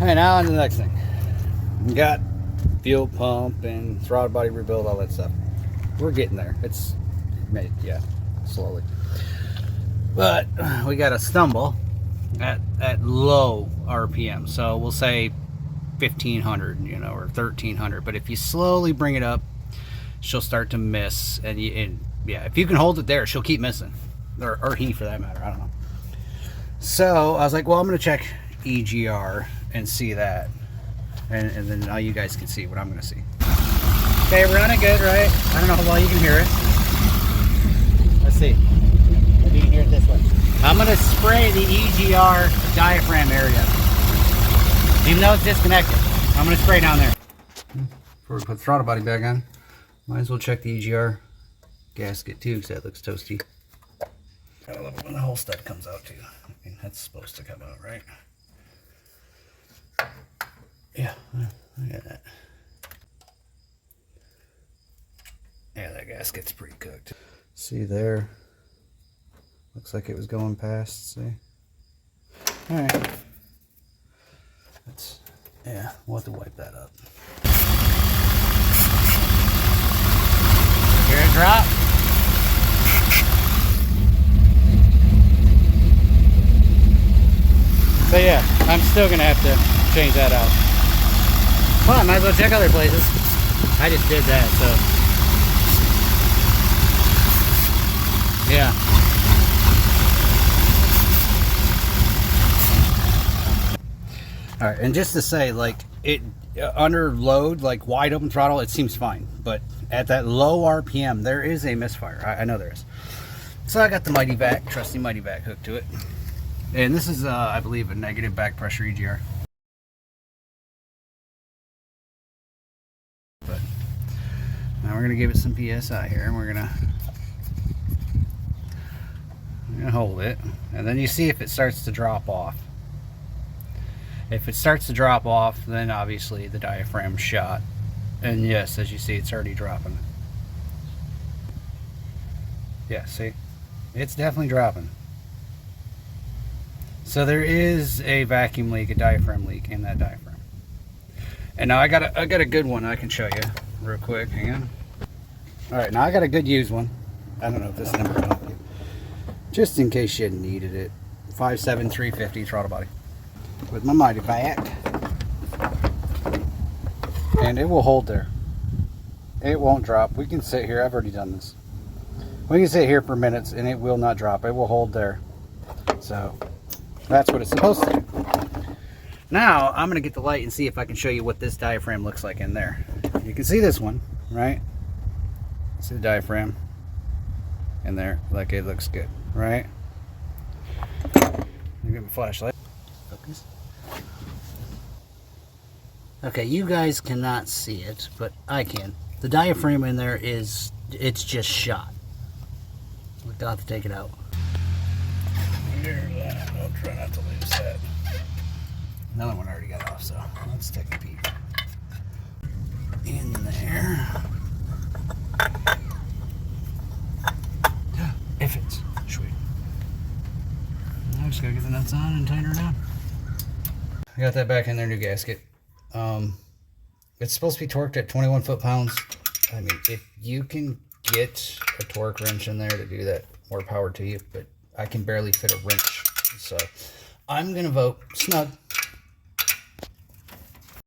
Alright, now on to the next thing. We got fuel pump and throttle body rebuild, all that stuff. We're getting there. It's made, yeah, slowly. But we got to stumble at low RPM. So we'll say 1500, you know, or 1300. But if you slowly bring it up, she'll start to miss. And yeah, if you can hold it there, she'll keep missing. Or he, for that matter. I don't know. So I was like, well, I'm going to check EGR and see that. And then now you guys can see what I'm going to see. Okay, we're running good, right? I don't know how well you can hear it. Let's see. Maybe you can hear it this way. I'm going to spray the EGR diaphragm area. Even though it's disconnected, I'm going to spray down there. Before we put the throttle body back on, might as well check the EGR gasket too, because that looks toasty. I love it when the whole stud comes out too. I mean, that's supposed to come out, right? Yeah, look at that. Yeah, that gasket's pretty cooked. See there? Looks like it was going past, see? Alright. Yeah, we'll have to wipe that up. Hear it drop? So yeah, I'm still gonna have to change that out. Well, I might as well check other places. I just did that, so. Yeah. Alright, and just to say, like, it under load, like wide open throttle, it seems fine. But at that low RPM, there is a misfire. I know there is. So I got the Mighty Vac, trusty Mighty Vac hooked to it. And this is, I believe, a negative back pressure EGR. But now we're going to give it some PSI here, and we're going to hold it. And then you see if it starts to drop off. If it starts to drop off, then obviously the diaphragm's shot. And yes, as you see, it's already dropping. Yeah, see? It's definitely dropping. So there is a vacuum leak, a diaphragm leak in that diaphragm. And now I got a good one I can show you real quick. Hang on. Alright, now I got a good used one. I don't know if this number will help you. Just in case you needed it. 57350 throttle body. With my Mighty Vac. And it will hold there. It won't drop. We can sit here. I've already done this. We can sit here for minutes and it will not drop. It will hold there. So that's what it's supposed to do. Now I'm going to get the light and see if I can show you what this diaphragm looks like in there. You can see this one, right? See the diaphragm in there, like it looks good, right? Let me get my flashlight. Focus. Okay, you guys cannot see it, but I can. The diaphragm in there it's just shot. We'll have to take it out. I'll try not to lose that. Another one already got off, so let's take a peek. In there. If it's sweet. Now I just gotta get the nuts on and tighten her down. I got that back in there, new gasket. It's supposed to be torqued at 21 foot-pounds. I mean, if you can get a torque wrench in there to do that, more power to you, but I can barely fit a wrench. So I'm gonna vote snug.